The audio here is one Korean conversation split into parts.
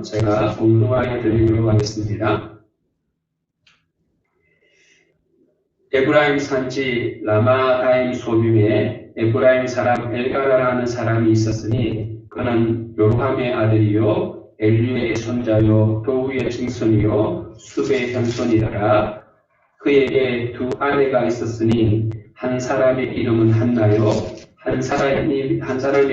제가 공동하게 드리도록 하겠습니다. 에브라임 산지 라마다임 소빔에 에브라임 사람 엘가라라는 사람이 있었으니 그는 요로함의 아들이요 엘리의 손자요 도우의 증손이요 숲의 현손이더라. 그에게 두 아내가 있었으니 한 사람의 이름은 한나요 한 사람의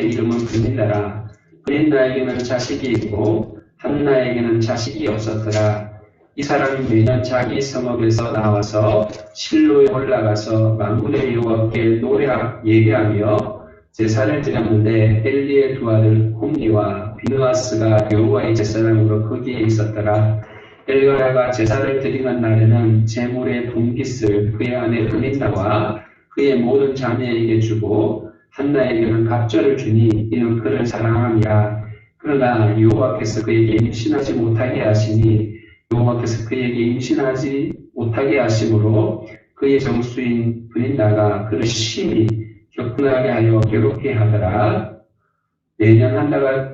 이름은 브닌나라. 브닌나에게는 자식이 있고 한나에게는 자식이 없었더라. 이 사람이 매년 자기 성읍에서 나와서 실로에 올라가서 만군의 여호와께 예배하며 제사를 드렸는데 엘리의 두 아들 홈리와 비느하스가 여호와의 제사장으로 거기에 있었더라. 엘가라가 제사를 드리는 날에는 제물의 분깃을 그의 아내 브닌나와 그의 모든 자매에게 주고 한나에게는 갑절을 주니 이는 그를 사랑함이라. 그러나 여호와께서 그에게 임신하지 못하게 하시니 여호와께서 그에게 임신하지 못하게 하심으로 그의 정수인 브닌나가 그를 심히 격분하게 하여 괴롭게 하더라. 매년 한나가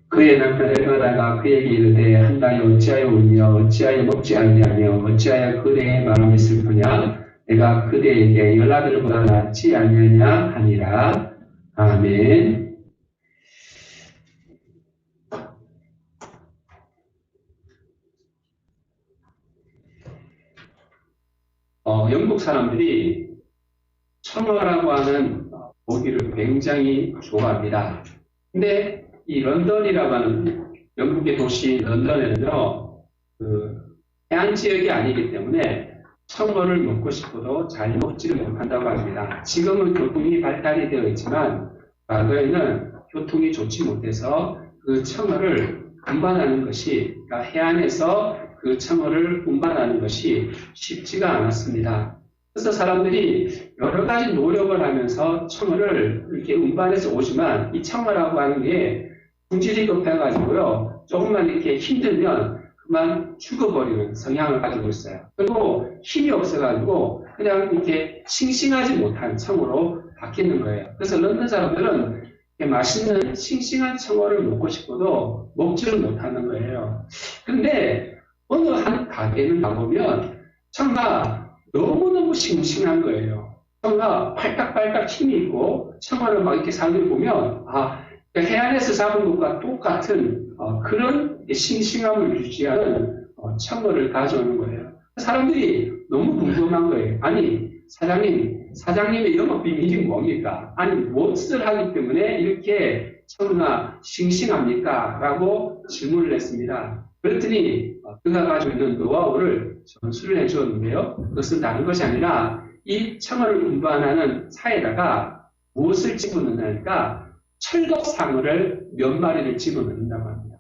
그의 남편 엘가나가 그에게 이르되 한나여 어찌하여 울며 어찌하여 먹지 아니하며 어찌하여 그대의 마음이 슬프냐 내가 그대에게 열아들보다 낫지 아니하냐 하니라. 아멘. 영국 사람들이 청어라고 하는 보기를 굉장히 좋아합니다. 근데 이 런던이라고 하는 영국의 도시 런던에는요, 해안 지역이 아니기 때문에 청어를 먹고 싶어도 잘 먹지를 못한다고 합니다. 지금은 교통이 발달이 되어 있지만 과거에는 교통이 좋지 못해서 그 청어를 운반하는 것이, 그러니까 해안에서 그 청어를 운반하는 것이 쉽지가 않았습니다. 그래서 사람들이 여러 가지 노력을 하면서 청어를 이렇게 운반해서 오지만 이 청어라고 하는 게 품질이 급해가지고요, 조금만 이렇게 힘들면 그만 죽어버리는 성향을 가지고 있어요. 그리고 힘이 없어가지고 그냥 이렇게 싱싱하지 못한 청어로 바뀌는 거예요. 그래서 런던 사람들은 맛있는 싱싱한 청어를 먹고 싶어도 먹지를 못하는 거예요. 근데 어느 한 가게는 가보면 청어가 너무너무 싱싱한 거예요. 청어가 팔딱팔딱 힘이 있고 청어를 막 이렇게 살을 보면 해안에서 잡은 것과 똑같은 그런 싱싱함을 유지하는 청어를 가져오는 거예요. 사람들이 너무 궁금한 거예요. 아니 사장님의 영업 비밀이 뭡니까? 아니 무엇을 하기 때문에 이렇게 청어가 싱싱합니까? 라고 질문을 했습니다. 그랬더니 그가 가지고 있는 노하우를 전수를 해주었는데요. 그것은 다른 것이 아니라 이 청어를 운반하는 차에다가 무엇을 집어넣느냐니까 철갑상어를 몇 마리를 집어넣는다고 합니다.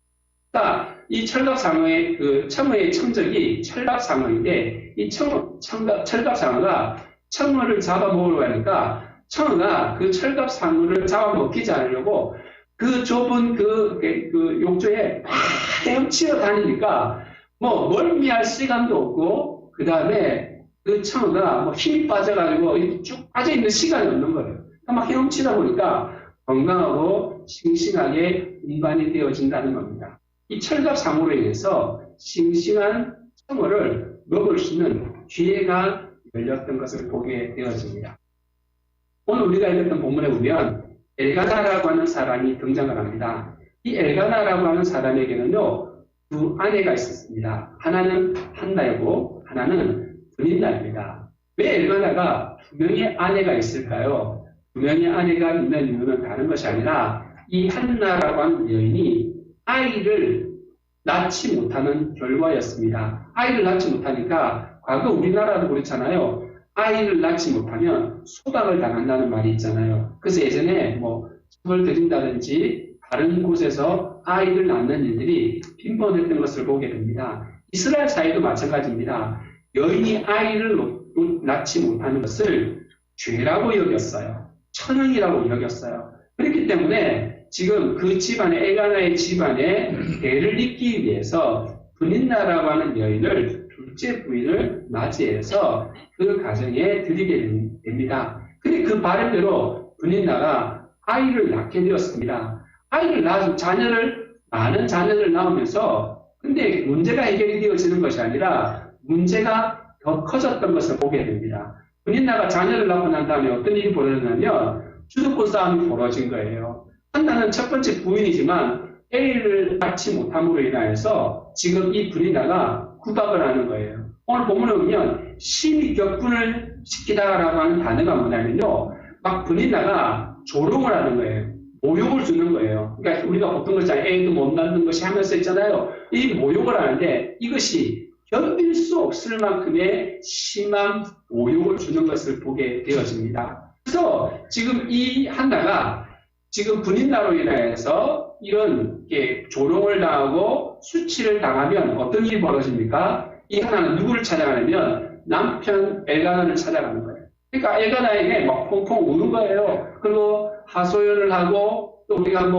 그러니까 이 철갑상어의 그 청어의 청적이 철갑상어인데 이 철갑상어가 청어를 잡아먹으려고 하니까 청어가 그 철갑상어를 잡아먹히지 않으려고 그 좁은 그 욕조에 막 헤엄치러 다니니까 뭐 멀미할 시간도 없고 그 다음에 그 청어가 뭐 힘이 빠져가지고 쭉 빠져있는 시간이 없는 거예요. 그러니까 막 헤엄치다 보니까 건강하고 싱싱하게 운반이 되어진다는 겁니다. 이 철갑상어로 인해서 싱싱한 청어를 먹을 수 있는 기회가 열렸던 것을 보게 되어집니다. 오늘 우리가 읽었던 본문에 보면 엘가나라고 하는 사람이 등장을 합니다. 이 엘가나라고 하는 사람에게는요, 두 아내가 있었습니다. 하나는 한나이고 하나는 브닌나입니다. 왜 엘가나가 두 명의 아내가 있을까요? 두 명의 아내가 있는 이유는 다른 것이 아니라 이 한나라고 하는 여인이 아이를 낳지 못하는 결과였습니다. 아이를 낳지 못하니까 과거 우리나라도 그렇잖아요. 아이를 낳지 못하면 소각을 당한다는 말이 있잖아요. 그래서 예전에 뭐 처벌 드린다든지 다른 곳에서 아이를 낳는 일들이 빈번했던 것을 보게 됩니다. 이스라엘 사회도 마찬가지입니다. 여인이 아이를 낳지 못하는 것을 죄라고 여겼어요. 천형이라고 여겼어요. 그렇기 때문에 지금 그 집안에, 엘가나의 집안에 애를 잇기 위해서 브닌나라고 하는 여인을 둘째 부인을 맞이해서 그 가정에 들이게 됩니다. 근데 그 바람대로 브닌나가 아이를 낳게 되었습니다. 자녀를 많은 자녀를 낳으면서 근데 문제가 해결이 되어지는 것이 아니라 문제가 더 커졌던 것을 보게 됩니다. 분인나가 자녀를 낳고 난 다음에 어떤 일이 벌어졌냐면 주도권 싸움이 벌어진 거예요. 한나는 첫 번째 부인이지만 애를 낳지 못함으로 인하여서 지금 이 분인나가 구박을 하는 거예요. 오늘 본문에 보면 심히 격분을 시키다라고 하는 단어가 뭐냐면요. 막 분인나가 조롱을 하는 거예요. 모욕을 주는 거예요. 그러니까 우리가 보통 그렇잖아요. 애도 못 낳는 것이 하면서 있잖아요. 이 모욕을 하는데 이것이 견딜 수 없을 만큼의 심한 모욕을 주는 것을 보게 되어집니다. 그래서 지금 이 한나가 지금 분인나로 인해서 이런 조롱을 당하고 수치를 당하면 어떤 일이 벌어집니까? 이 한나는 누구를 찾아가냐면 남편 엘가나를 찾아가는 거예요. 그러니까 엘가나에게 막 펑펑 우는 거예요. 그리고 하소연을 하고 또 우리가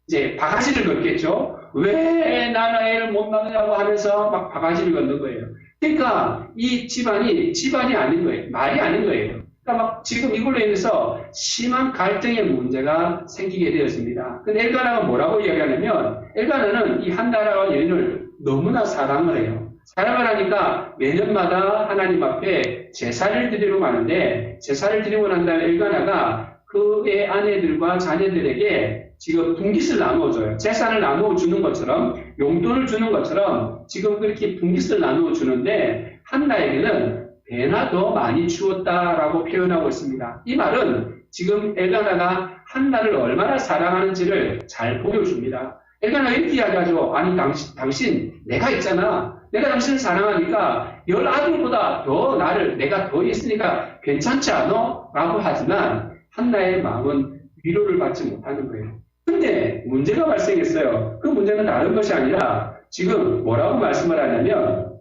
이제 바가지를 걷겠죠. 왜 나는 애를 못 낳느냐고 하면서 막 바가지를 걷는 거예요. 그러니까 이 집안이 아닌 거예요. 말이 아닌 거예요. 그러니까 막 지금 이걸로 인해서 심한 갈등의 문제가 생기게 되었습니다. 근데 엘가나가 뭐라고 이야기하냐면 엘가나는 이 한나라와 여인을 너무나 사랑을 해요. 사랑을 하니까 매년마다 하나님 앞에 제사를 드리러 가는데 제사를 드리고 난 다음에 엘가나가 그의 아내들과 자녀들에게 지금 분깃을 나누어줘요. 재산을 나누어주는 것처럼 용돈을 주는 것처럼 지금 그렇게 분깃을 나누어주는데 한나에게는 배나 더 많이 주었다라고 표현하고 있습니다. 이 말은 지금 엘가나가 한나를 얼마나 사랑하는지를 잘 보여줍니다. 엘가나가 이렇게 이야기하죠. 아니 당신 내가 있잖아. 내가 당신을 사랑하니까 10아들보다 더 내가 더 있으니까 괜찮지 않아? 라고 하지만 한나의 마음은 위로를 받지 못하는 거예요. 근데 문제가 발생했어요. 그 문제는 다른 것이 아니라 지금 뭐라고 말씀을 하냐면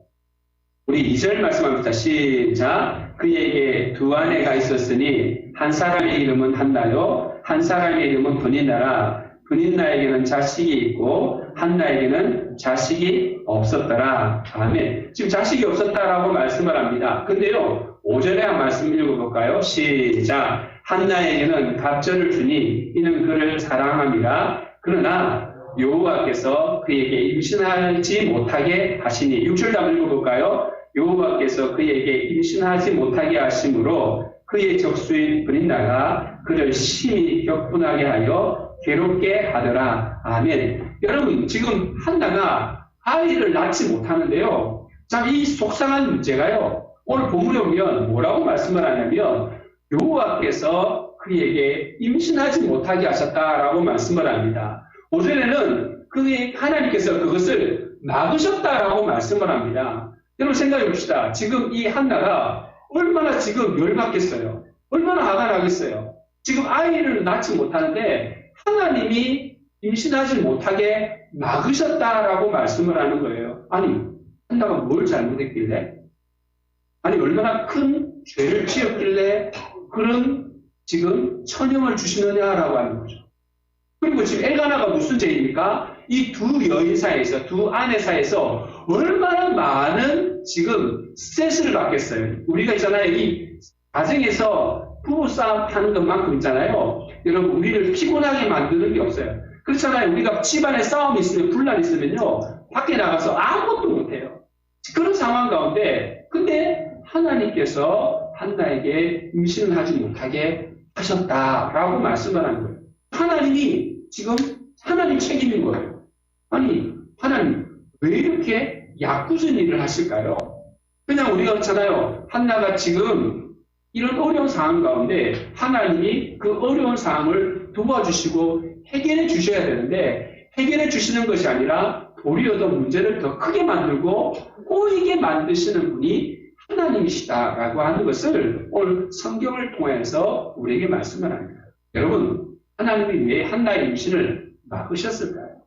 우리 2절 말씀합니다. 시작. 그에게 두 아내가 있었으니 한 사람의 이름은 한나요 한 사람의 이름은 분인나라. 분인나에게는 자식이 있고 한나에게는 자식이 없었더라. 아멘. 지금 자식이 없었다라고 말씀을 합니다. 근데요 5절에 한 말씀 읽어볼까요? 시작. 한나에게는 갑절을 주니 이는 그를 사랑함이라. 그러나 여호와께서 그에게 임신하지 못하게 하시니 6절 한번 읽어볼까요? 여호와께서 그에게 임신하지 못하게 하심으로 그의 적수인 분인나가 그를 심히 격분하게 하여 괴롭게 하더라. 아멘. 여러분 지금 한나가 아이를 낳지 못하는데요. 자, 이 속상한 문제가요. 오늘 본문에 보면 뭐라고 말씀을 하냐면 여호와께서 그에게 임신하지 못하게 하셨다라고 말씀을 합니다. 5절에는 하나님께서 그것을 막으셨다라고 말씀을 합니다. 여러분 생각해 봅시다. 지금 이 한나가 얼마나 지금 열받겠어요. 얼마나 화가 나겠어요. 지금 아이를 낳지 못하는데 하나님이 임신하지 못하게 막으셨다라고 말씀을 하는 거예요. 아니 한나가 뭘 잘못했길래? 아니 얼마나 큰 죄를 지었길래 그런 지금 천형을 주시느냐라고 하는 거죠. 그리고 지금 엘가나가 무슨 죄입니까? 이 두 여인 사이에서 두 아내 사이에서 얼마나 많은 지금 스트레스를 받겠어요. 우리가 있잖아요. 이 가정에서 부부싸움 하는 것만큼 있잖아요. 여러분 우리를 피곤하게 만드는 게 없어요. 그렇잖아요. 우리가 집안에 싸움이 있으면 분란이 있으면요. 밖에 나가서 아무것도 못해요. 그런 상황 가운데 근데 하나님께서 한나에게 임신을 하지 못하게 하셨다라고 말씀을 하는 거예요. 하나님이 지금 하나님 책임인 거예요. 아니 하나님 왜 이렇게 야쿠진 일을 하실까요? 그냥 우리가 그렇잖아요. 한나가 지금 이런 어려운 상황 가운데 하나님이 그 어려운 상황을 도와주시고 해결해 주셔야 되는데 해결해 주시는 것이 아니라 도리어 더 문제를 더 크게 만들고 꼬이게 만드시는 분이 하나님이시다라고 하는 것을 오늘 성경을 통해서 우리에게 말씀을 합니다. 여러분 하나님이 왜 한나의 임신을 막으셨을까요?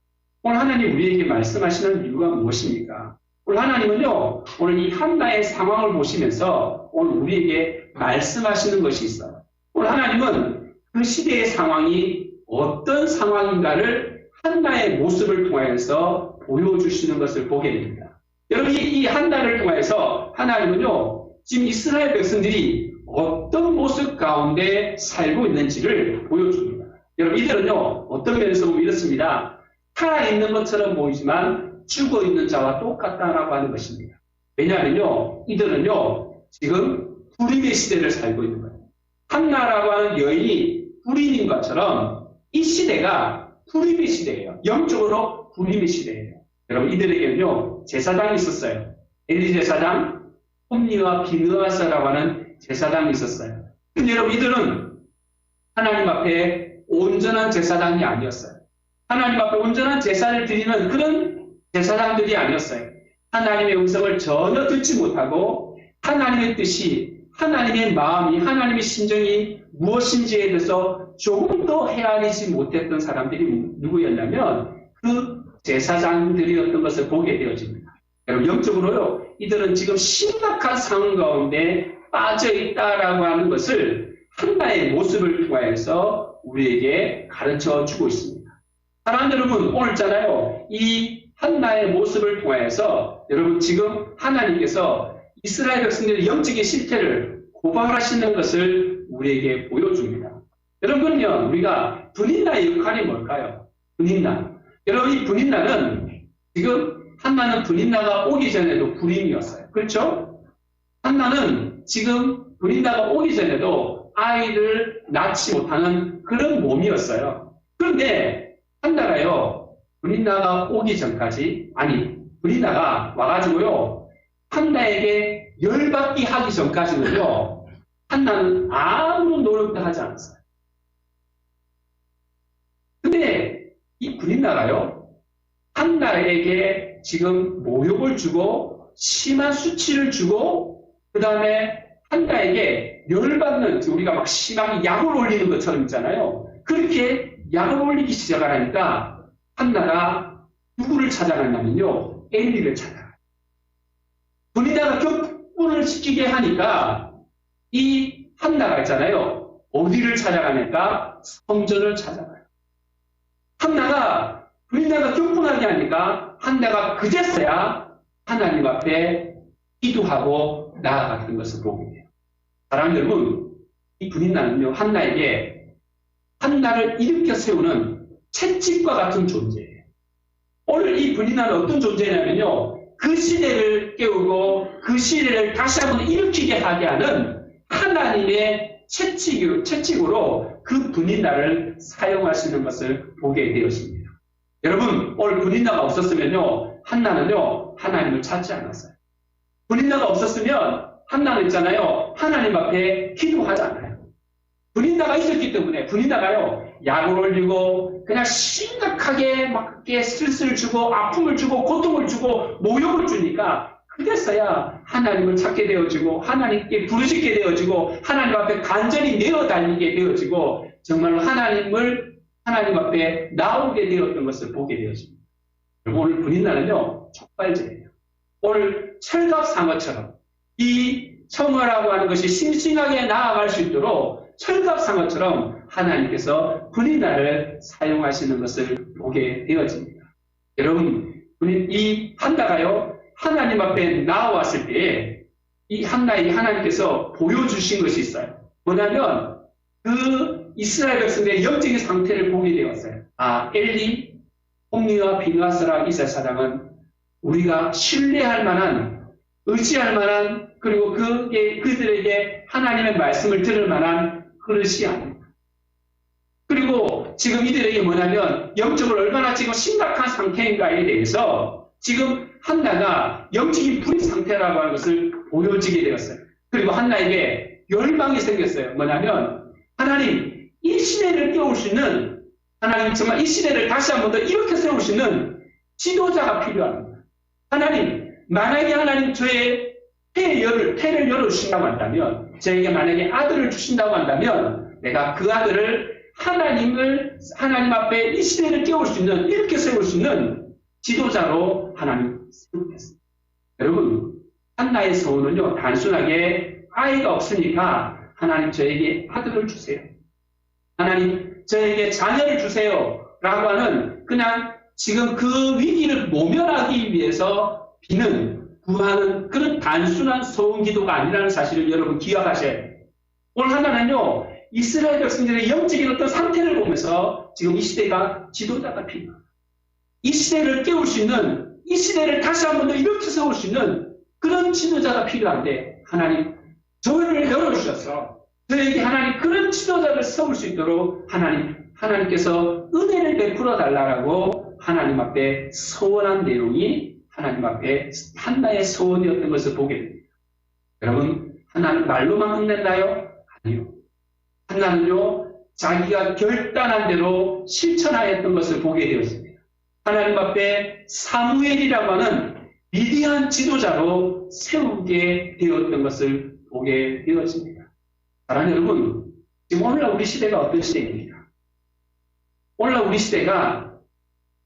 오늘 하나님 우리에게 말씀하시는 이유가 무엇입니까? 오늘 하나님은요 오늘 이 한나의 상황을 보시면서 오늘 우리에게 말씀하시는 것이 있어요. 오늘 하나님은 그 시대의 상황이 어떤 상황인가를 한나의 모습을 통해서 보여주시는 것을 보게 됩니다. 여러분 이 한나를 통해서 하나님은요 지금 이스라엘 백성들이 어떤 모습 가운데 살고 있는지를 보여줍니다. 여러분 이들은요 어떤 면에서 보면 이렇습니다. 살아있는 것처럼 보이지만 죽어있는 자와 똑같다라고 하는 것입니다. 왜냐하면요, 이들은요, 지금 불임의 시대를 살고 있는 거예요. 한나라고 하는 여인이 불임인 것처럼 이 시대가 불임의 시대예요. 영적으로 불임의 시대예요. 여러분, 이들에게는요, 제사장이 있었어요. 엘리 제사장, 홈리와 비느하스라고 하는 제사장이 있었어요. 근데 여러분, 이들은 하나님 앞에 온전한 제사장이 아니었어요. 하나님 앞에 온전한 제사를 드리는 그런 제사장들이 아니었어요. 하나님의 음성을 전혀 듣지 못하고 하나님의 뜻이, 하나님의 마음이, 하나님의 심정이 무엇인지에 대해서 조금도 헤아리지 못했던 사람들이 누구였냐면 그 제사장들이었던 것을 보게 되어집니다. 여러분, 영적으로요, 이들은 지금 심각한 상황 가운데 빠져 있다라고 하는 것을 한나의 모습을 통하여서 우리에게 가르쳐 주고 있습니다. 사랑하는 여러분, 오늘 있잖아요, 이 한나의 모습을 통하여서 여러분, 지금 하나님께서 이스라엘 백성들의 영적인 실태를 고발하시는 것을 우리에게 보여줍니다. 여러분요, 우리가 분인나의 역할이 뭘까요? 분인나. 여러분, 이 분인나는 지금 한나는 분인나가 오기 전에도 불임이었어요. 그렇죠? 한나는 지금 분인나가 오기 전에도 아이를 낳지 못하는 그런 몸이었어요. 그런데 한나가요, 분인나가 오기 전까지, 분인나가 와가지고요, 한나에게 열받게 하기 전까지는요, 한나는 아무런 노력도 하지 않았어요. 근데 이 분인나가요, 한나에게 지금 모욕을 주고 심한 수치를 주고 그 다음에 한나에게 열받는, 우리가 막 심하게 약을 올리는 것처럼 있잖아요. 그렇게 약을 올리기 시작하니까 한나가 누구를 찾아갔냐면요, 엘리를 찾아가요. 분인나가 격분을 시키게 하니까 이 한나가 있잖아요, 어디를 찾아가니까 성전을 찾아가요. 한나가 분인나가 격분하게 하니까 한나가 그제서야 하나님 앞에 기도하고 나아갔던 것을 보게 돼요. 사랑하는 여러분, 이 분인나는요, 한나를 일으켜 세우는 채찍과 같은 존재예요. 오늘 이 분인나는 어떤 존재냐면요, 그 시대를 깨우고 그 시대를 다시 한번 일으키게 하게 하는 하나님의 채찍으로 그 분인나를 사용하시는 것을 보게 되었습니다. 여러분, 오늘 분인나가 없었으면요, 한나는요, 하나님을 찾지 않았어요. 분인나가 없었으면 한나는 있잖아요, 하나님 앞에 기도하지 않아요. 분인나가 있었기 때문에 분인나가요, 약을 올리고 그냥 심각하게 막 스트레스를 주고 아픔을 주고 고통을 주고 모욕을 주니까 그랬어야 하나님을 찾게 되어지고 하나님께 부르짖게 되어지고 하나님 앞에 간절히 내어달리게 되어지고 정말로 하나님 앞에 나오게 되었던 것을 보게 되어집니다. 오늘 분인나는요, 촉발제예요. 오늘 철갑상어처럼 이 청어라고 하는 것이 싱싱하게 나아갈 수 있도록 철갑상어처럼 하나님께서 분인나를 사용하시는 것을 보게 되어집니다. 여러분, 이 한나가요, 하나님 앞에 나왔을 때에 이 한나에게 하나님께서 보여주신 것이 있어요. 뭐냐면 그 이스라엘 백성들의 영적인 상태를 보게 되었어요. 엘리, 홈리와 비느하스라 이 제사장은 우리가 신뢰할 만한, 의지할 만한, 그리고 그들에게 하나님의 말씀을 들을 만한 그릇이 아닙니다. 그리고 지금 이들에게 뭐냐면 영적으로 얼마나 지금 심각한 상태인가에 대해서 지금 한나가 영적인 불의 상태라고 하는 것을 보여지게 되었어요. 그리고 한나에게 열망이 생겼어요. 뭐냐면 하나님, 이 시대를 깨울 수 있는, 하나님 정말 이 시대를 다시 한 번 더 일으켜 세울 수 있는 지도자가 필요합니다. 하나님, 만약에 하나님 저의 태를 열어주신다고 한다면, 저에게 만약에 아들을 주신다고 한다면 내가 그 아들을 하나님 앞에 이 시대를 깨울 수 있는, 일으켜 세울 수 있는 지도자로 하나님 세우겠습니다. 여러분, 한나의 소원은요, 단순하게 아이가 없으니까 하나님 저에게 아들을 주세요, 하나님 저에게 자녀를 주세요 라고 하는, 그냥 지금 그 위기를 모면하기 위해서 구하는 그런 단순한 소원 기도가 아니라는 사실을 여러분 기억하셔야 돼요. 오늘 하나는요, 이스라엘 백성들의 영적인 어떤 상태를 보면서 지금 이 시대가 지도자가 필요합니다. 이 시대를 깨울 수 있는, 이 시대를 다시 한 번 더 일으켜 세울 수 있는 그런 지도자가 필요한데, 하나님 저를 열어주셔서 저에게 하나님 그런 지도자를 세울 수 있도록 하나님께서 은혜를 베풀어 달라고 하나님 앞에 서원한 내용이 하나님 앞에 한나의 서원이었던 것을 보게 됩니다. 여러분, 하나님 말로만 끝냈나요? 아니요. 한나는요, 자기가 결단한 대로 실천하였던 것을 보게 되었습니다. 하나님 앞에 사무엘이라고 하는 위대한 지도자로 세우게 되었던 것을 보게 되었습니다. 사랑하는 여러분, 지금 오늘날 우리 시대가 어떤 시대입니까? 오늘날 우리 시대가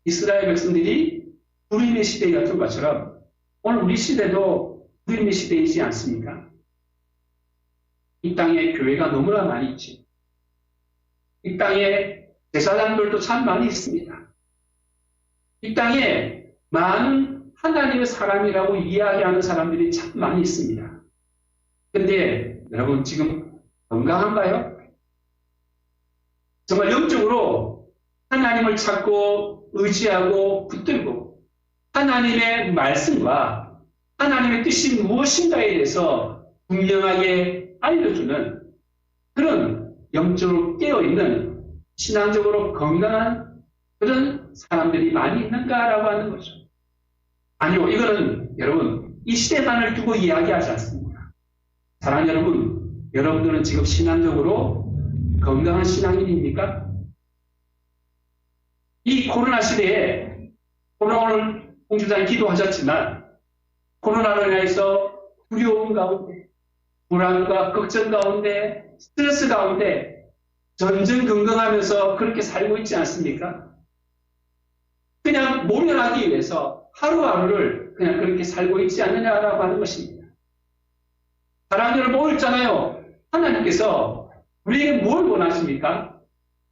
이스라엘 백성들이 불임의 시대였던 것처럼 오늘 우리 시대도 불임의 시대이지 않습니까? 이 땅에 교회가 너무나 많이 있지. 이 땅에 제사장들도 참 많이 있습니다. 이 땅에 많은 하나님의 사람이라고 이야기하는 사람들이 참 많이 있습니다. 그런데 여러분 지금 건강한가요? 정말 영적으로 하나님을 찾고 의지하고 붙들고 하나님의 말씀과 하나님의 뜻이 무엇인가에 대해서 분명하게 알려주는 그런 영적으로 깨어있는 신앙적으로 건강한 그런 사람들이 많이 있는가라고 하는 거죠. 아니요, 이거는 여러분 이 시대만을 두고 이야기하지 않습니다. 사랑하는 여러분, 여러분들은 지금 신앙적으로 건강한 신앙인입니까? 이 코로나 시대에 오늘 홍주장이 기도하셨지만 코로나로 인해서 두려움 가운데 불안과 걱정 가운데 스트레스 가운데 전전긍긍하면서 그렇게 살고 있지 않습니까? 그냥 모면하기 위해서 하루하루를 그냥 그렇게 살고 있지 않느냐라고 하는 것입니다. 사랑하는 여러분, 오늘 있잖아요. 하나님께서 우리에게 뭘 원하십니까?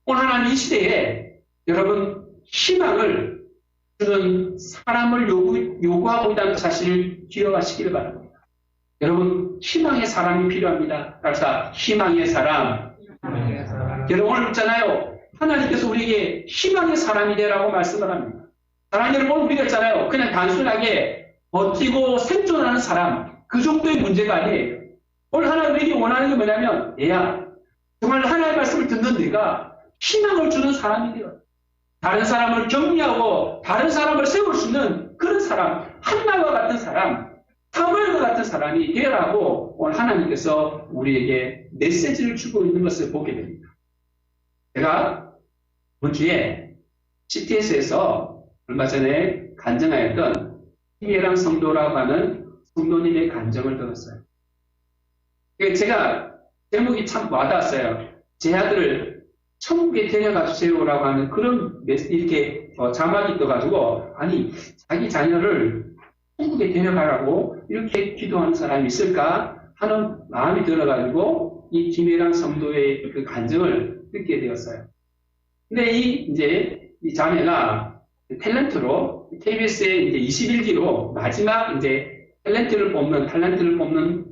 오늘 하나님 이 시대에 여러분 희망을 주는 사람을 요구하고 있다는 사실을 기억하시기를 바랍니다. 여러분 희망의 사람이 필요합니다. 그래서 희망의 사람. 여러분 오늘 있잖아요. 하나님께서 우리에게 희망의 사람이 되라고 말씀을 합니다. 사랑하는 여러분, 오늘 우리가 있잖아요. 그냥 단순하게 버티고 생존하는 사람, 그 정도의 문제가 아니에요. 오늘 하나님이 원하는 게 뭐냐면, 얘야, 정말 하나님의 말씀을 듣는 네가 희망을 주는 사람이 되어 다른 사람을 격려하고 다른 사람을 세울 수 있는 그런 사람, 한나와 같은 사람, 사무엘과 같은 사람이 되라고 오늘 하나님께서 우리에게 메시지를 주고 있는 것을 보게 됩니다. 제가 이번 주에 CTS에서 얼마 전에 간증하였던 김예랑 성도라고 하는 성도님의 간증을 들었어요. 제가 제목이 참 와닿았어요. 제 아들을 천국에 데려가 주세요라고 하는 그런 이렇게 자막이 떠가지고 아니 자기 자녀를 천국에 데려가라고 이렇게 기도하는 사람이 있을까 하는 마음이 들어가지고 이 김예랑 성도의 그 간증을 듣게 되었어요. 근데 이 자매가 탤런트로 KBS의 이제 21기로 마지막 이제 탤런트를 뽑는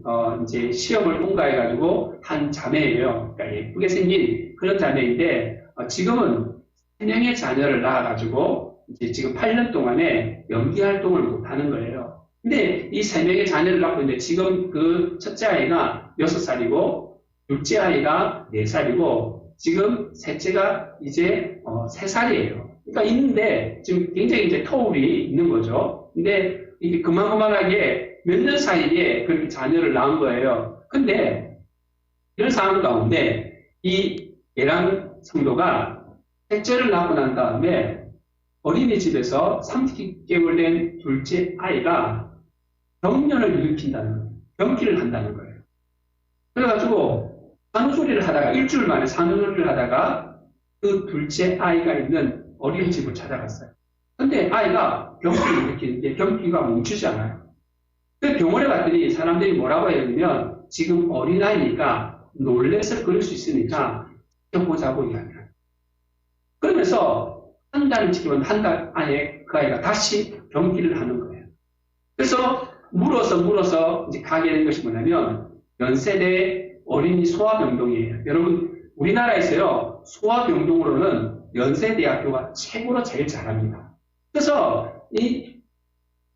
이제 시험을 통과해가지고 한 자매예요. 그러니까 예쁘게 생긴 그런 자매인데 지금은 3명의 자녀를 낳아가지고 이제 지금 8년 동안에 연기 활동을 못하는 거예요. 근데 이 3명의 자녀를 낳고 있는데 지금 그 첫째 아이가 6살이고 둘째 아이가 4살이고 지금 셋째가 이제 3살이에요. 그러니까 있는데 지금 굉장히 이제 터울이 있는 거죠. 근데 이게 그만하게 몇 년 사이에 그렇게 자녀를 낳은 거예요. 근데 이런 상황 가운데 이 예랑 성도가 셋째를 낳고 난 다음에 어린이집에서 30개월 된 둘째 아이가 병년을 일으킨다는, 병기를 한다는 거예요. 그래가지고 산후조리를 하다가 일주일 만에 산후조리를 하다가 그 둘째 아이가 있는 어린이집을 찾아갔어요. 근데 아이가 병기를 일으키는데 병기가 멈추지 않아요. 그 병원에 갔더니 사람들이 뭐라고 해야 되냐면 지금 어린아이니까 놀래서 그럴 수 있으니까 지켜보자고 이야기해요. 그러면서 한 달을 지키면 한 달 안에 그 아이가 다시 병기를 하는 거예요. 그래서 물어서 이제 가게 된 것이 뭐냐면 연세대 어린이 소아병동이에요. 여러분 우리나라에서요 소아병동으로는 연세대학교가 최고로 제일 잘합니다. 그래서 이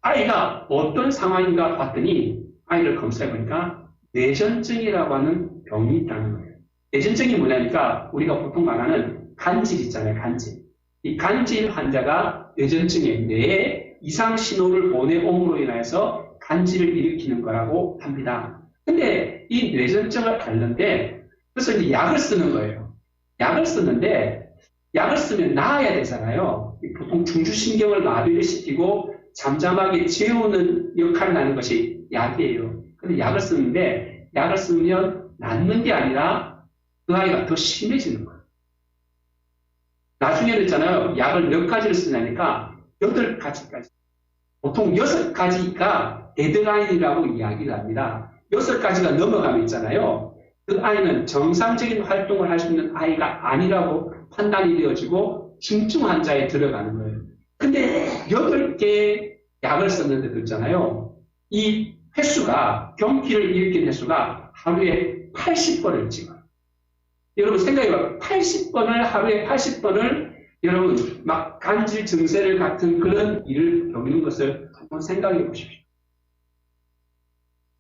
아이가 어떤 상황인가 봤더니 아이를 검사해 보니까 뇌전증이라고 하는 병이 있다는 거예요. 뇌전증이 뭐냐니까 우리가 보통 말하는 간질 있잖아요. 간질. 이 간질 환자가 뇌전증에 뇌에 이상 신호를 보내옴으로 인해서 간질을 일으키는 거라고 합니다. 근데 이 뇌전증을 앓는데 그래서 이제 약을 쓰는 거예요. 약을 쓰는데 약을 쓰면 나아야 되잖아요. 보통 중추신경을 마비를 시키고 잠잠하게 재우는 역할을 하는 것이 약이에요. 근데 약을 쓰는데 약을 쓰면 낫는 게 아니라 그 아이가 더 심해지는 거예요. 나중에는 있잖아요. 약을 몇 가지를 쓰냐니까 8가지까지. 보통 6가지가 데드라인이라고 이야기를 합니다. 6가지가 넘어가면 있잖아요. 그 아이는 정상적인 활동을 할 수 있는 아이가 아니라고 판단이 되어지고 중증 환자에 들어가는 거예요. 근데 8개의 약을 썼는데도 있잖아요. 이 횟수가, 경기를 일으킨 횟수가 하루에 80번을 찍어요. 여러분 생각해봐요. 80번을, 하루에 80번을 여러분 막 간질 증세를 같은 그런 일을 겪는 것을 한번 생각해 보십시오.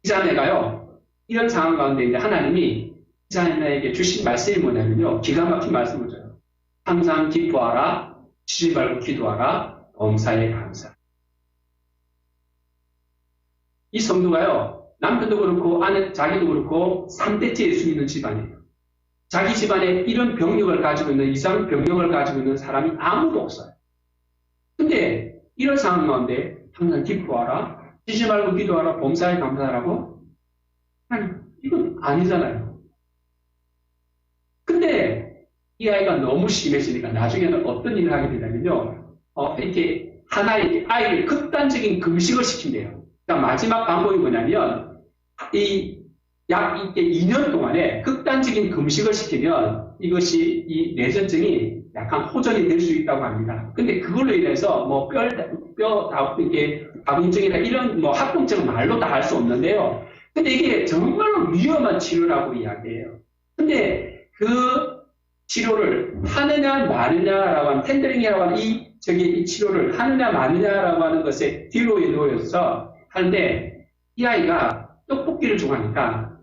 이 자매가요, 이런 상황 가운데 이제 하나님이 이 자매에게 주신 말씀이 뭐냐면요. 기가 막힌 말씀을 줘요. 항상 기뻐하라, 쉬지 말고 기도하라, 범사에 감사. 이 성도가요, 남편도 그렇고, 자기도 그렇고, 3대째 예수 믿는 집안이에요. 자기 집안에 이런 병력을 가지고 있는, 이상 병력을 가지고 있는 사람이 아무도 없어요. 근데, 이런 상황 가운데, 항상 기뻐하라, 쉬지 말고 기도하라, 범사에 감사하라고? 아니, 이건 아니잖아요. 근데, 이 아이가 너무 심해지니까 나중에는 어떤 일을 하게 되냐면요, 이렇게 하나의 아이를 극단적인 금식을 시킨대요. 그러니까 마지막 방법이 뭐냐면, 약 2년 동안에 극단적인 금식을 시키면 이것이 이 뇌전증이 약간 호전이 될 수 있다고 합니다. 근데 그걸로 인해서 뭐 이렇게 다공증이나 이런 뭐 합병증은 말로 다 할 수 없는데요. 근데 이게 정말로 위험한 치료라고 이야기해요. 근데 그 치료를 하느냐 마느냐라고 하는 텐더링이라고 하는 이 치료를 하느냐 마느냐라고 하는 것에 뒤로 놓여서 하는데 이 아이가 떡볶이를 좋아하니까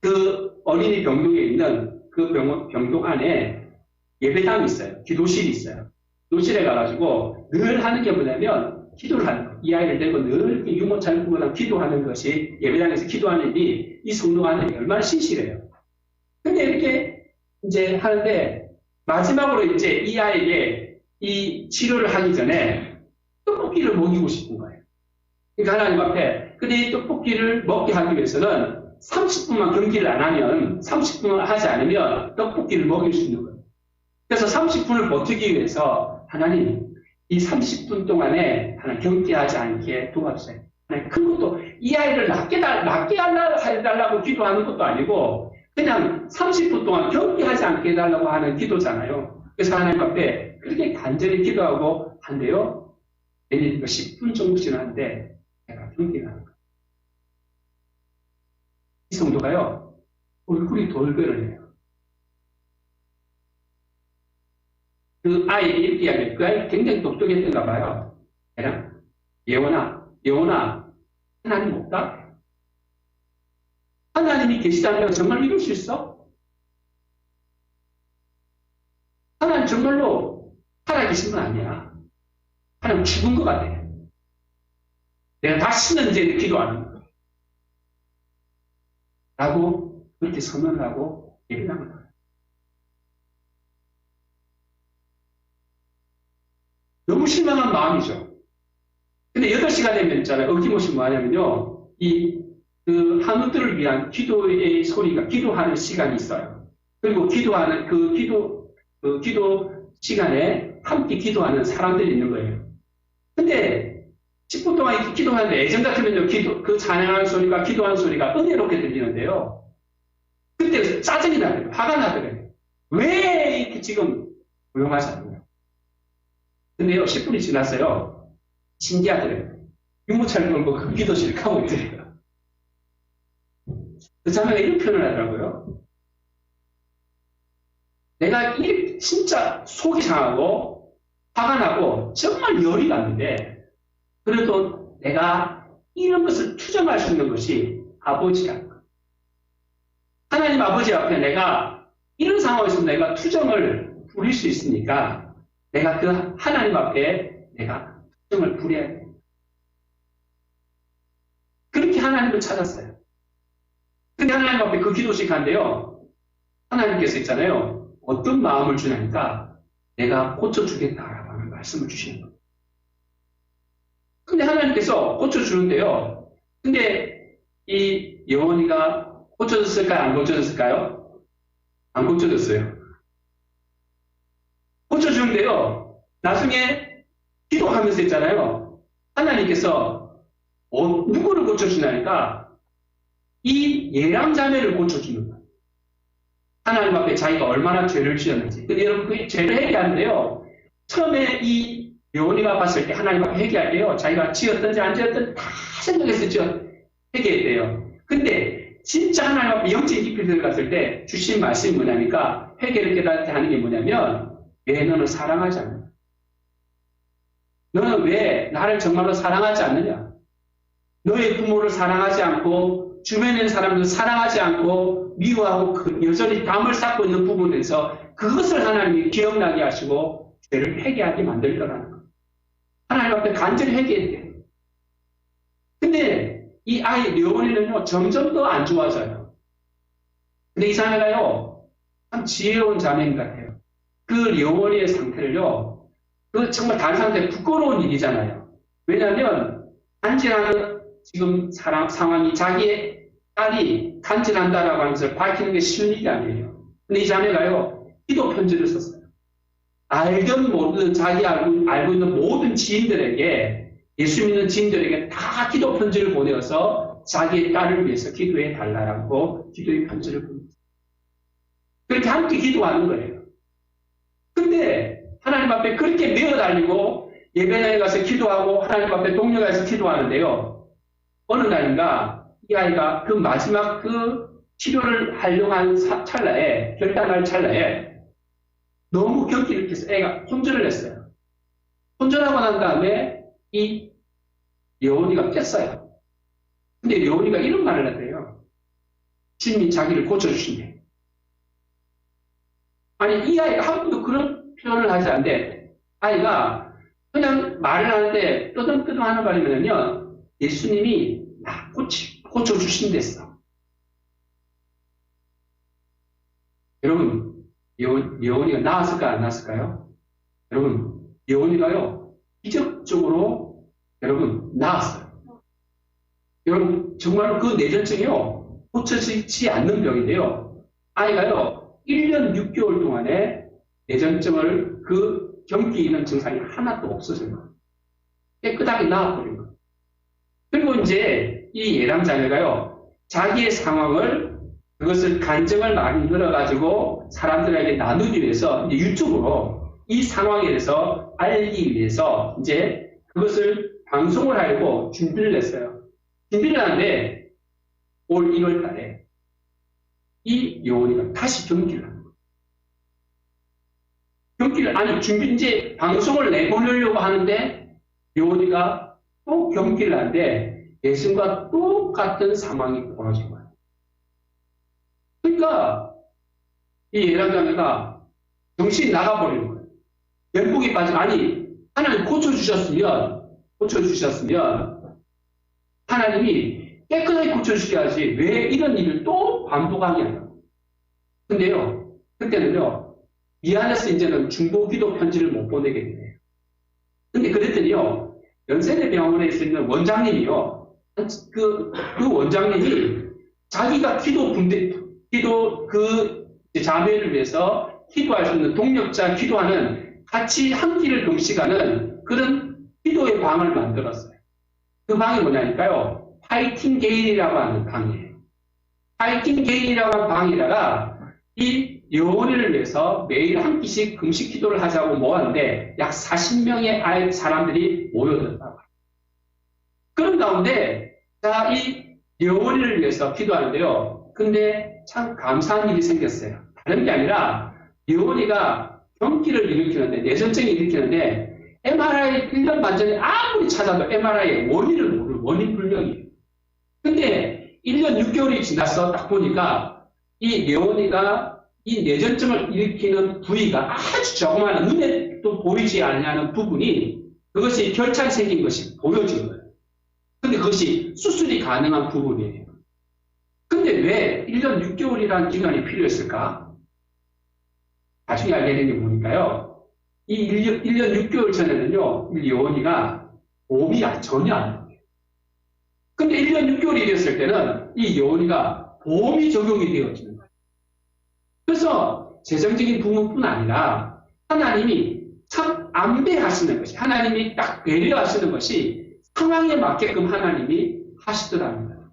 그 어린이 병동에 있는 그 병동 안에 예배당이 있어요. 기도실이 있어요. 기도실에 가가지고 늘 하는 게 뭐냐면 기도를 하는 거예요. 이 아이를 데리고 늘 유모차 입고 기도하는 것이 예배당에서 기도하는 일이 이 성도 안에 얼마나 신실해요. 근데 이렇게 이제 하는데 마지막으로 이제 이 아이에게 이 치료를 하기 전에 떡볶이를 먹이고 싶은 거예요. 그러니까 하나님 앞에 근데 이 떡볶이를 먹게 하기 위해서는 30분만 경기를 안 하면 30분을 하지 않으면 떡볶이를 먹일 수 있는 거예요. 그래서 30분을 버티기 위해서 하나님 이 30분 동안에 하나님 경기하지 않게 도와주세요. 하나님 큰 것도 이 아이를 낫게 해달라고 기도하는 것도 아니고 그냥 30분 동안 경기하지 않게 해달라고 하는 기도잖아요. 그래서 하나님 앞에 그렇게 간절히 기도하고 한데요. 10분 정도 지났는데 내가 경기를 하는 거예요. 이 성도가요, 얼굴이 돌변을 해요. 그 아이에게 이렇게 이야기해요. 그 아이 굉장히 똑똑했던가 봐요. 예원아, 하나님 없다? 하나님이 계시다면 정말 믿을 수 있어? 하나님 정말로 살아계신 건 아니야. 하나님 죽은 것 같아. 내가 다시는 이제 기도하는 거야. 라고 그렇게 선언을 하고 얘기를 하는 거예요. 너무 실망한 마음이죠. 근데 8시가 되면 있잖아요. 어김없이 뭐 하냐면요. 그 한우들을 위한 기도의 소리가, 기도하는 시간이 있어요. 그리고 기도하는 기도 시간에 함께 기도하는 사람들이 있는 거예요. 근데 10분 동안 이렇게 기도하는데 예전 같으면요, 그 찬양하는 소리가, 기도하는 소리가 은혜롭게 들리는데요. 그때 짜증이 나더라고요. 화가 나더라고요. 왜 이렇게 지금 조용하지 않나요? 근데요, 10분이 지났어요. 신기하더라고요. 유모차를 몰고 그 기도실을 가고 있더라고요. 그 자매가 이런 표현을 하더라고요. 내가 진짜 속이 상하고 화가 나고 정말 열이 났는데 그래도 내가 이런 것을 투정할 수 있는 것이 아버지라는 거예요. 하나님 아버지 앞에 내가 이런 상황에서 내가 투정을 부릴 수 있으니까 내가 그 하나님 앞에 내가 투정을 부려야 돼요. 그렇게 하나님을 찾았어요. 근데 하나님 앞에 그 기도식 한데요. 하나님께서 있잖아요. 어떤 마음을 주냐니까 내가 고쳐주겠다라고 하는 말씀을 주시는 거예요. 근데 하나님께서 고쳐주는데요. 근데 이 여원이가 고쳐졌을까요? 안 고쳐졌을까요? 안 고쳐졌어요. 고쳐주는데요. 나중에 기도하면서 있잖아요. 하나님께서 누구를 고쳐주냐니까 이 예람 자매를 고쳐주는 거예요. 하나님 앞에 자기가 얼마나 죄를 지었는지. 근데 여러분 그 죄를 회개하는데요. 처음에 이 여원이가 봤을 때 하나님 앞에 회개할 때요. 자기가 지었든지 안 지었든지 다 생각해서 회개했대요. 근데 진짜 하나님 앞에 영적 깊이 들어갔을 때 주신 말씀이 뭐냐니까 회개를 깨닫게 하는 게 뭐냐면 왜 너는 사랑하지 않느냐? 너는 왜 나를 정말로 사랑하지 않느냐? 너의 부모를 사랑하지 않고 주변에 있는 사람들을 사랑하지 않고 미워하고 여전히 담을 쌓고 있는 부분에서 그것을 하나님이 기억나게 하시고 죄를 회개하게 만들더라는 거예요. 하나님 앞에 간절히 회개했대요. 근데 이 아이 려원이는요 점점 더 안 좋아져요. 근데 이 자매가요 참 지혜로운 자매인 것 같아요. 그 려원이의 상태를요 그 정말 다른 사람한테 부끄러운 일이잖아요. 왜냐하면 간질하는 지금 상황이 자기의 딸이 간질한다라고 하는 것을 밝히는 게 쉬운 일이 아니에요. 근데 이 자매가요 기도 편지를 썼어요. 알든 모르든 자기 알고 있는 모든 지인들에게 예수 믿는 지인들에게 다 기도 편지를 보내어서 자기의 딸을 위해서 기도해 달라고 기도의 편지를 보냈어요. 그렇게 함께 기도하는 거예요. 근데 하나님 앞에 그렇게 매어달리고 예배당에 가서 기도하고 하나님 앞에 동료가서 기도하는데요. 어느 날인가 이 아이가 그 마지막 그 치료를 하려고 한 찰나에 결단할 찰나에 너무 경기를 깨서 애가 혼절을 했어요. 혼절하고 난 다음에 이 여원이가 깼어요. 근데 여원이가 이런 말을 했대요. 주님이 자기를 고쳐주신대. 아니 이 아이가 한 번도 그런 표현을 하지 않는데 아이가 그냥 말을 하는데 뜨듬뜨듬 하는 말이 뭐냐면 예수님이 나 고쳐주신댔어. 여러분 여원이가 나았을까 안 나았을까요? 여러분 여원이가요 기적적으로 여러분 나았어요. 여러분 정말 그 뇌전증이요 고쳐지지 않는 병인데요. 아이가요 1년 6개월 동안에 뇌전증을 그 경기 있는 증상이 하나도 없어진 거예요. 깨끗하게 나아버린 거예요. 그리고 이제 이 예람 자매가요 자기의 상황을 그것을 간증을 만들어가지고 사람들에게 나누기 위해서 이제 유튜브로 이 상황에 대해서 알리기 위해서 이제 그것을 방송을 하려고 준비를 했어요. 준비를 하는데 올 1월 달에 이 여원이가 다시 경기를 합니다. 경기를, 아니, 이제 방송을 내보내려고 하는데 여원이가 또 경기를 하는데 예수님과 똑같은 상황이 벌어진 거예요. 그러니까 이 예람자매가 정신이 나가버리는 거예요. 열국이 빠진, 아니, 하나님 고쳐주셨으면 하나님이 깨끗하게 고쳐주셔야지 왜 이런 일을 또 반복하냐. 근데요, 그때는요, 미안해서 이제는 중보기도 편지를 못 보내게 되네요. 근데 그랬더니요, 연세대병원에 있는 원장님이요, 그 원장님이 자기가 자매를 위해서 기도할 수 있는 동력자 기도하는 같이 한 끼를 금식하는 그런 기도의 방을 만들었어요. 그 방이 뭐냐니까요. 파이팅 게일이라고 하는 방이에요. 파이팅 게일이라고 하는 방에다가 이 여원이를 위해서 매일 한 끼씩 금식 기도를 하자고 모았는데 약 40명의 사람들이 모여들었다고. 그런 가운데 자, 이 여원이를 위해서 기도하는데요. 근데 참 감사한 일이 생겼어요. 다른 게 아니라 여원이가 경기를 일으키는데, 뇌전증을 일으키는데, MRI 1년 반 전에 아무리 찾아도 MRI의 원인을 모르는 원인 불명이에요. 근데 1년 6개월이 지나서 딱 보니까 이 뇌원이가 이 뇌전증을 일으키는 부위가 아주 조그마한 눈에 또 보이지 않는 부분이 그것이 결착이 생긴 것이 보여진 거예요. 근데 그것이 수술이 가능한 부분이에요. 근데 왜 1년 6개월이라는 기간이 필요했을까? 나중에 알게 된 게 보니까요. 이 1년 6개월 전에는요, 이 뇌원이가 보험이 전혀 안 돼요. 근데 1년 6개월이 됐을 때는 이 뇌원이가 보험이 적용이 되어지는 거예요. 그래서 재정적인 부분뿐 아니라 하나님이 참 안배하시는 것이, 하나님이 딱 배려하시는 것이 상황에 맞게끔 하나님이 하시더랍니다.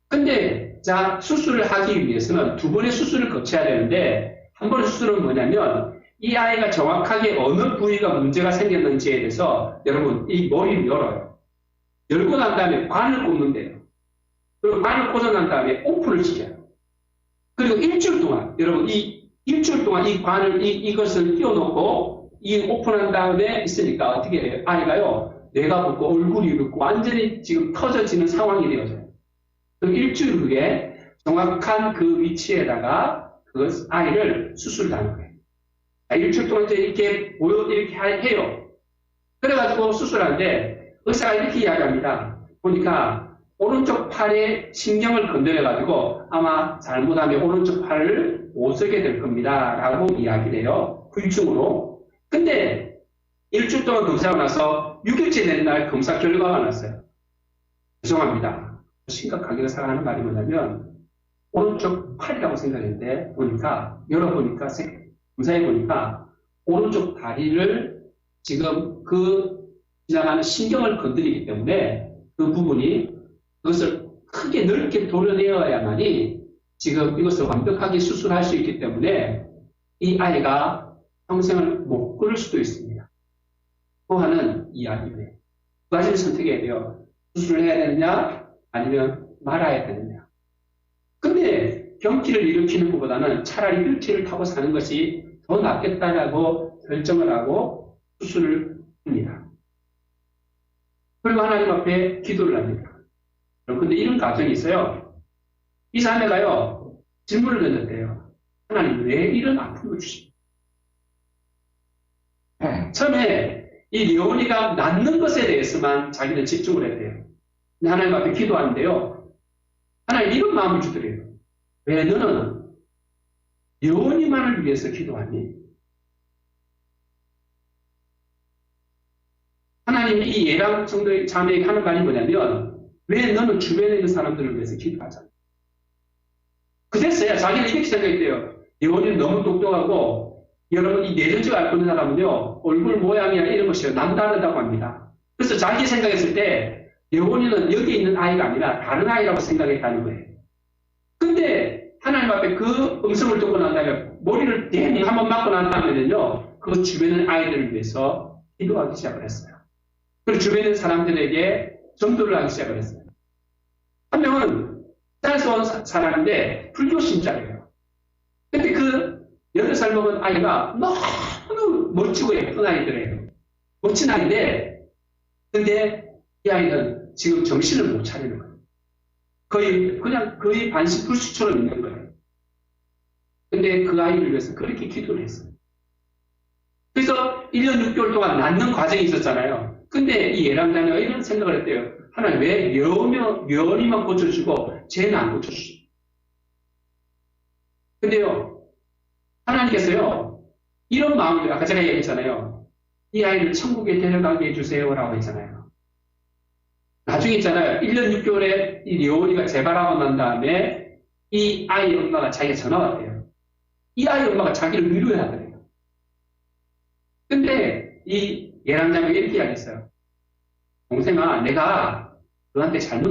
근데 자, 수술을 하기 위해서는 두 번의 수술을 거쳐야 되는데, 한 번의 수술은 뭐냐면 이 아이가 정확하게 어느 부위가 문제가 생겼는지에 대해서 여러분 이 머리를 열어요. 열고 난 다음에 관을 꽂는데요. 그리고 관을 꽂아 난 다음에 오픈을 시켜요. 그리고 일주일 동안, 여러분 이 일주일 동안 이 관을, 이것을 띄워놓고 이 오픈한 다음에 있으니까 어떻게 해요? 아이가요, 뇌가 붓고 얼굴이 붓고 완전히 지금 터져지는 상황이 되어져요. 그리고 일주일 후에 정확한 그 위치에다가 그 아이를 수술하는 거예요. 일주일 동안 이렇게 이렇게 해요. 그래가지고 수술하는데 의사가 이렇게 이야기합니다. 보니까 오른쪽 팔에 신경을 건드려가지고 아마 잘못하면 오른쪽 팔을 못 쓰게 될 겁니다. 라고 이야기를 해요. 후유증으로. 근데 일주일 동안 검사하고 나서 6일째 된 날 검사 결과가 났어요. 죄송합니다. 심각하게 생각하는 말이 뭐냐면 오른쪽 팔이라고 생각했는데 보니까 열어보니까 검사해보니까 오른쪽 다리를 지금 그 지나가는 신경을 건드리기 때문에 그 부분이 그것을 크게 넓게 도려내어야만이 지금 이것을 완벽하게 수술할 수 있기 때문에 이 아이가 평생을 못 걸을 수도 있습니다. 또 하는 이야기예요. 두 가지를 선택해야 돼요. 수술을 해야 되느냐 아니면 말아야 되느냐. 근데 경기를 일으키는 것보다는 차라리 일치를 타고 사는 것이 더 낫겠다라고 결정을 하고 수술을 합니다. 그리고 하나님 앞에 기도를 합니다. 그런데 이런 과정이 있어요. 이 자매가요, 질문을 던졌대요. 하나님, 왜 이런 아픔을 주십니까? 처음에 이 뇌원이가 낫는 것에 대해서만 자기는 집중을 했대요. 근데 하나님 앞에 기도하는데요. 하나님 이런 마음을 주더래요. 왜 너는 뇌원이만을 위해서 기도하니? 하나님이 이 예랑 성도의 자매에게 하는 말이 뭐냐면 왜 너는 주변에 있는 사람들을 위해서 기도하잖아. 그랬어요. 자기는 이렇게 생각했대요. 뇌원이는 너무 똑똑하고 여러분 이 뇌전증을 앓고 있는 사람은요. 얼굴 모양이나 이런 것이 남다르다고 합니다. 그래서 자기 생각했을 때 뇌원이는 여기 있는 아이가 아니라 다른 아이라고 생각했다는 거예요. 근데 하나님 앞에 그 음성을 듣고 난 다음에 머리를 땡 한번 맞고 난 다음에는요. 그 주변의 아이들을 위해서 기도하기 시작을 했어요. 그리고 주변에 있는 사람들에게 전도를 하기 시작을 했어요. 한 명은 딸에서 온 사람인데 불교 신자예요. 근데 그 8살 먹은 아이가 너무 멋지고 예쁜 아이들이에요. 멋진 아이인데 근데 이 아이는 지금 정신을 못 차리는 거예요. 거의 반신불수처럼 있는 거예요. 근데 그 아이를 위해서 그렇게 기도를 했어요. 그래서 1년 6개월 동안 낳는 과정이 있었잖아요. 근데 이 예람자녀가 이런 생각을 했대요. 하나님 왜 뇌원이만 고쳐주고 쟤는 안 고쳐주지? 근데요. 하나님께서요. 이런 마음으로 아까 제가 얘기했잖아요. 이 아이를 천국에 데려가게 해주세요 라고 했잖아요. 나중에 있잖아요. 1년 6개월에 이 뇌원이가 재발하고 난 다음에 이 아이 엄마가 자기가 전화가 왔대요. 이 아이 엄마가 자기를 위로해야 하더래요. 근데 이 예람자녀가 이렇게 이야기했어요. 동생아, 내가 너한테 잘못